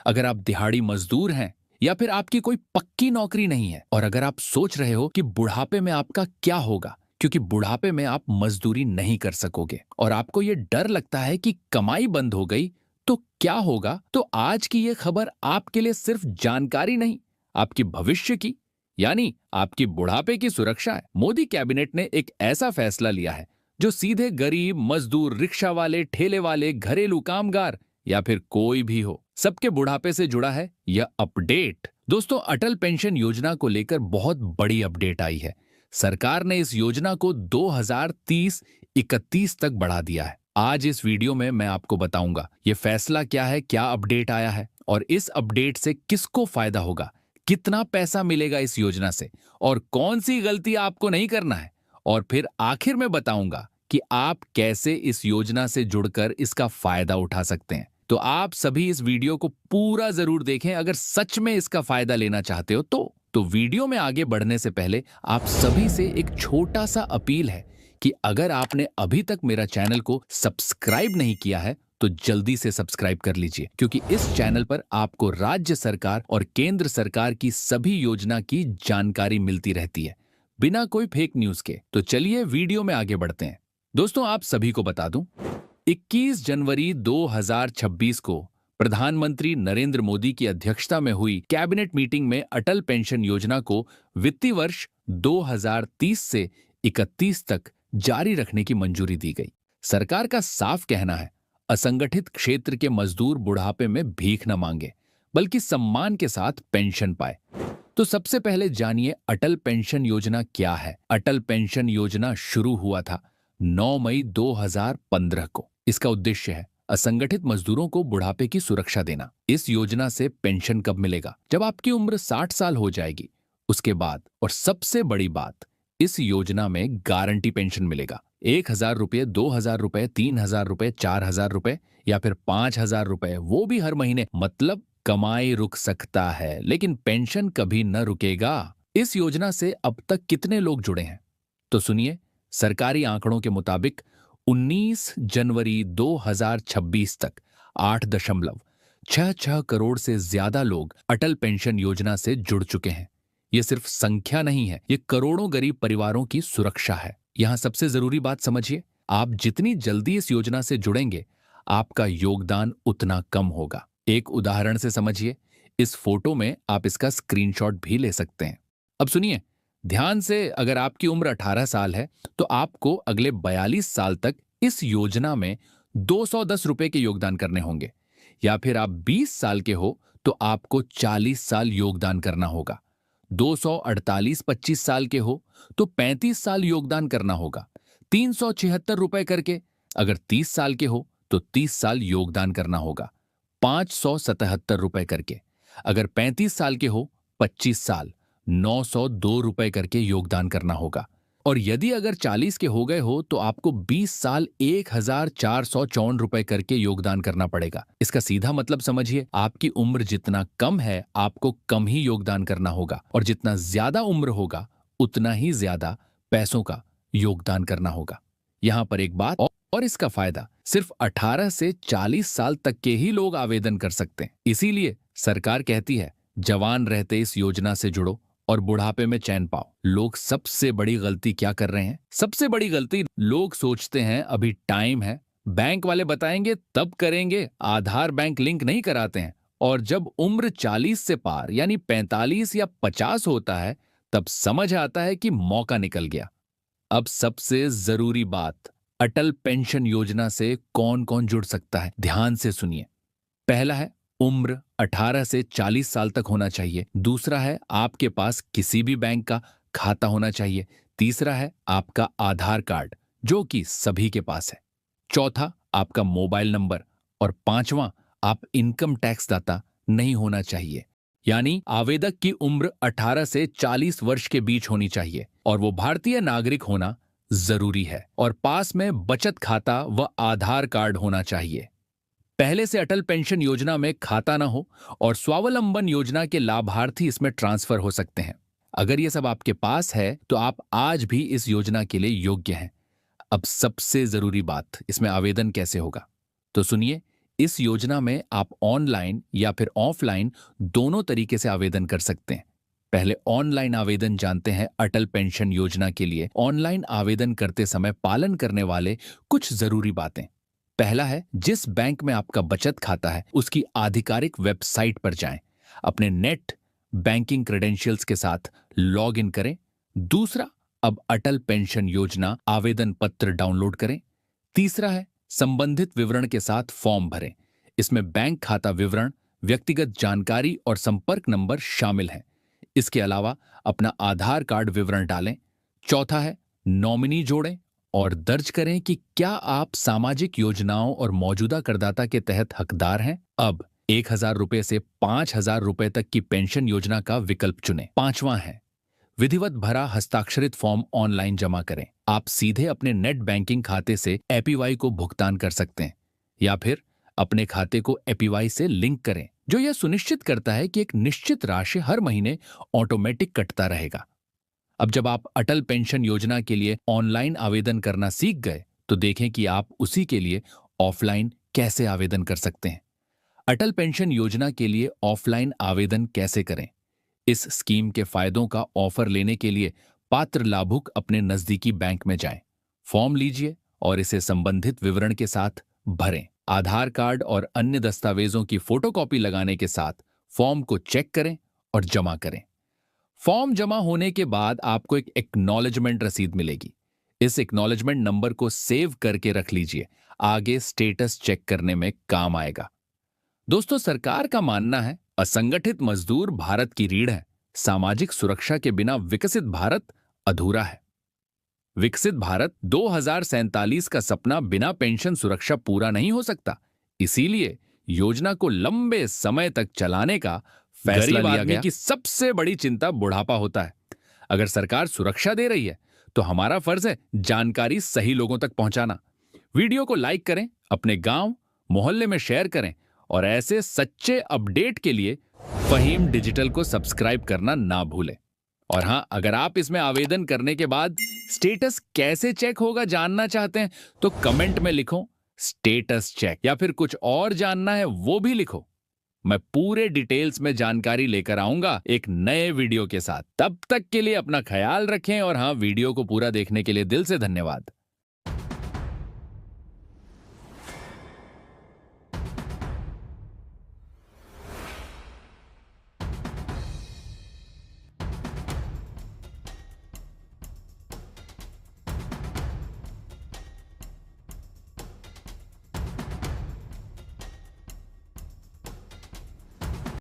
अगर आप दिहाड़ी मजदूर हैं या फिर आपकी कोई पक्की नौकरी नहीं है, और अगर आप सोच रहे हो कि बुढ़ापे में आपका क्या होगा, क्योंकि बुढ़ापे में आप मजदूरी नहीं कर सकोगे और आपको ये डर लगता है कि कमाई बंद हो गई तो क्या होगा, तो आज की ये खबर आपके लिए सिर्फ जानकारी नहीं, आपकी भविष्य की, यानी आपकी बुढ़ापे की सुरक्षा है। मोदी कैबिनेट ने एक ऐसा फैसला लिया है जो सीधे गरीब, मजदूर, रिक्शा वाले, ठेले वाले, घरेलू कामगार या फिर कोई भी हो, सबके बुढ़ापे से जुड़ा है यह अपडेट। दोस्तों, अटल पेंशन योजना को लेकर बहुत बड़ी अपडेट आई है। सरकार ने इस योजना को 2030-31 तक बढ़ा दिया है। आज इस वीडियो में मैं आपको बताऊंगा ये फैसला क्या है, क्या अपडेट आया है और इस अपडेट से किसको फायदा होगा, कितना पैसा मिलेगा इस योजना से और कौन सी गलती आपको नहीं करना है। और फिर आखिर में बताऊंगा कि आप कैसे इस योजना से जुड़कर इसका फायदा उठा सकते हैं। तो आप सभी इस वीडियो को पूरा जरूर देखें अगर सच में इसका फायदा लेना चाहते हो तो वीडियो में आगे बढ़ने से पहले आप सभी से एक छोटा सा अपील है कि अगर आपने अभी तक मेरा चैनल को सब्सक्राइब नहीं किया है तो जल्दी से सब्सक्राइब कर लीजिए, क्योंकि इस चैनल पर आपको राज्य सरकार और केंद्र सरकार की सभी योजना की जानकारी मिलती रहती है बिना कोई फेक न्यूज के। तो चलिए वीडियो में आगे बढ़ते हैं। दोस्तों, आप सभी को बता दूं, 21 जनवरी 2026 को प्रधानमंत्री नरेंद्र मोदी की अध्यक्षता में हुई कैबिनेट मीटिंग में अटल पेंशन योजना को वित्तीय वर्ष 2030 से 31 तक जारी रखने की मंजूरी दी गई। सरकार का साफ कहना है, असंगठित क्षेत्र के मजदूर बुढ़ापे में भीख न मांगे बल्कि सम्मान के साथ पेंशन पाए। तो सबसे पहले जानिए अटल पेंशन योजना क्या है। अटल पेंशन योजना शुरू हुआ था 9 मई 2015 को। इसका उद्देश्य है असंगठित मजदूरों को बुढ़ापे की सुरक्षा देना। इस योजना से पेंशन कब मिलेगा? जब आपकी उम्र 60 साल हो जाएगी, उसके बाद। और सबसे बड़ी बात, इस योजना में गारंटी पेंशन मिलेगा। 1,000 रुपये, 2,000 रुपये, 3,000 रुपये, 4,000 रुपये या फिर 5,000 रुपये, वो भी हर महीने। मतलब कमाई रुक सकता है लेकिन पेंशन कभी न रुकेगा। इस योजना से अब तक कितने लोग जुड़े हैं तो सुनिए। सरकारी आंकड़ों के मुताबिक 19 जनवरी 2026 तक 8.66 करोड़ से ज्यादा लोग अटल पेंशन योजना से जुड़ चुके हैं। यह सिर्फ संख्या नहीं है, यह करोड़ों गरीब परिवारों की सुरक्षा है। यहां सबसे जरूरी बात समझिए, आप जितनी जल्दी इस योजना से जुड़ेंगे आपका योगदान उतना कम होगा। एक उदाहरण से समझिए, इस फोटो में आप इसका स्क्रीनशॉट भी ले सकते हैं। अब सुनिए ध्यान से, अगर आपकी उम्र 18 साल है तो आपको अगले 42 साल तक इस योजना में 210 रुपए के योगदान करने होंगे, या फिर आप 20 साल के हो तो आपको 40 साल योगदान करना होगा। 248 25 साल के हो तो 35 साल योगदान करना होगा। 376 रुपए करके अगर 30 साल के हो तो 30 साल योगदान करना होगा। 577 रुपए करके अगर 35 साल के हो 25 साल 902 रुपए करके योगदान करना होगा। और यदि अगर 40 के हो गए हो तो आपको 20 साल 1,454 रुपए करके योगदान करना पड़ेगा। इसका सीधा मतलब समझिए, आपकी उम्र जितना कम है आपको कम ही योगदान करना होगा और जितना ज्यादा उम्र होगा उतना ही ज्यादा पैसों का योगदान करना होगा। यहां पर एक बात और इसका फायदा सिर्फ 18 से 40 साल तक के ही लोग आवेदन कर सकते हैं। इसीलिए सरकार कहती है जवान रहते इस योजना से जुड़ो और बुढ़ापे में चैन पाओ। लोग सबसे बड़ी गलती क्या कर रहे हैं? सबसे बड़ी गलती, लोग सोचते हैं अभी टाइम है, बैंक वाले बताएंगे तब करेंगे, आधार बैंक लिंक नहीं कराते हैं। और जब उम्र 40 से पार यानी 45 या 50 होता है तब समझ आता है कि मौका निकल गया। अब सबसे जरूरी बात, अटल पेंशन योजना से कौन कौन जुड़ सकता है? ध्यान से सुनिए। पहला है, उम्र 18 से 40 साल तक होना चाहिए। दूसरा है, आपके पास किसी भी बैंक का खाता होना चाहिए। तीसरा है, आपका आधार कार्ड जो कि सभी के पास है। चौथा, आपका मोबाइल नंबर। और पांचवा, आप इनकम टैक्स दाता नहीं होना चाहिए। यानी आवेदक की उम्र 18 से 40 वर्ष के बीच होनी चाहिए और वो भारतीय नागरिक होना जरूरी है और पास में बचत खाता व आधार कार्ड होना चाहिए। पहले से अटल पेंशन योजना में खाता ना हो और स्वावलंबन योजना के लाभार्थी इसमें ट्रांसफर हो सकते हैं। अगर ये सब आपके पास है तो आप आज भी इस योजना के लिए योग्य हैं। अब सबसे जरूरी बात, इसमें आवेदन कैसे होगा? तो सुनिए, इस योजना में आप ऑनलाइन या फिर ऑफलाइन दोनों तरीके से आवेदन कर सकते हैं। पहले ऑनलाइन आवेदन जानते हैं। अटल पेंशन योजना के लिए ऑनलाइन आवेदन करते समय पालन करने वाले कुछ जरूरी बातें। पहला है, जिस बैंक में आपका बचत खाता है उसकी आधिकारिक वेबसाइट पर जाएं। अपने नेट बैंकिंग क्रेडेंशियल्स के साथ लॉग इन करें। दूसरा, अब अटल पेंशन योजना आवेदन पत्र डाउनलोड करें। तीसरा है, संबंधित विवरण के साथ फॉर्म भरें। इसमें बैंक खाता विवरण, व्यक्तिगत जानकारी और संपर्क नंबर शामिल हैं। इसके अलावा अपना आधार कार्ड विवरण डालें। चौथा है, नॉमिनी जोड़ें और दर्ज करें कि क्या आप सामाजिक योजनाओं और मौजूदा करदाता के तहत हकदार हैं। अब 1,000 रुपए से 5,000 रुपए तक की पेंशन योजना का विकल्प चुनें। पांचवां है, विधिवत भरा हस्ताक्षरित फॉर्म ऑनलाइन जमा करें। आप सीधे अपने नेट बैंकिंग खाते से एपीवाई को भुगतान कर सकते हैं या फिर अपने खाते को एपीवाई से लिंक करें, जो यह सुनिश्चित करता है कि एक निश्चित राशि हर महीने ऑटोमेटिक कटता रहेगा। अब जब आप अटल पेंशन योजना के लिए ऑनलाइन आवेदन करना सीख गए तो देखें कि आप उसी के लिए ऑफलाइन कैसे आवेदन कर सकते हैं। अटल पेंशन योजना के लिए ऑफलाइन आवेदन कैसे करें? इस स्कीम के फायदों का ऑफर लेने के लिए पात्र लाभुक अपने नजदीकी बैंक में जाएं, फॉर्म लीजिए और इसे संबंधित विवरण के साथ भरें। आधार कार्ड और अन्य दस्तावेजों की फोटोकॉपी लगाने के साथ फॉर्म को चेक करें और जमा करें। फॉर्म जमा होने के बाद आपको एक एक्नॉलेजमेंट रसीद मिलेगी। इस एक्नॉलेजमेंट नंबर को सेव करके रख लीजिए, आगे स्टेटस चेक करने में काम आएगा। दोस्तों, सरकार का मानना है असंगठित मजदूर भारत की रीढ़ है। सामाजिक सुरक्षा के बिना विकसित भारत अधूरा है। विकसित भारत 2047 का सपना बिना पेंशन सुरक्षा पूरा नहीं हो सकता। इसीलिए योजना को लंबे समय तक चलाने का फैसला लिया गया कि सबसे बड़ी चिंता बुढ़ापा होता है। अगर सरकार सुरक्षा दे रही है तो हमारा फर्ज है जानकारी सही लोगों तक पहुंचाना। वीडियो को लाइक करें, अपने गांव मोहल्ले में शेयर करें और ऐसे सच्चे अपडेट के लिए फहीम डिजिटल को सब्सक्राइब करना ना भूलें। और हां, अगर आप इसमें आवेदन करने के बाद स्टेटस कैसे चेक होगा जानना चाहते हैं तो कमेंट में लिखो स्टेटस चेक, या फिर कुछ और जानना है वो भी लिखो। मैं पूरे डिटेल्स में जानकारी लेकर आऊंगा एक नए वीडियो के साथ। तब तक के लिए अपना ख्याल रखें और हां, वीडियो को पूरा देखने के लिए दिल से धन्यवाद।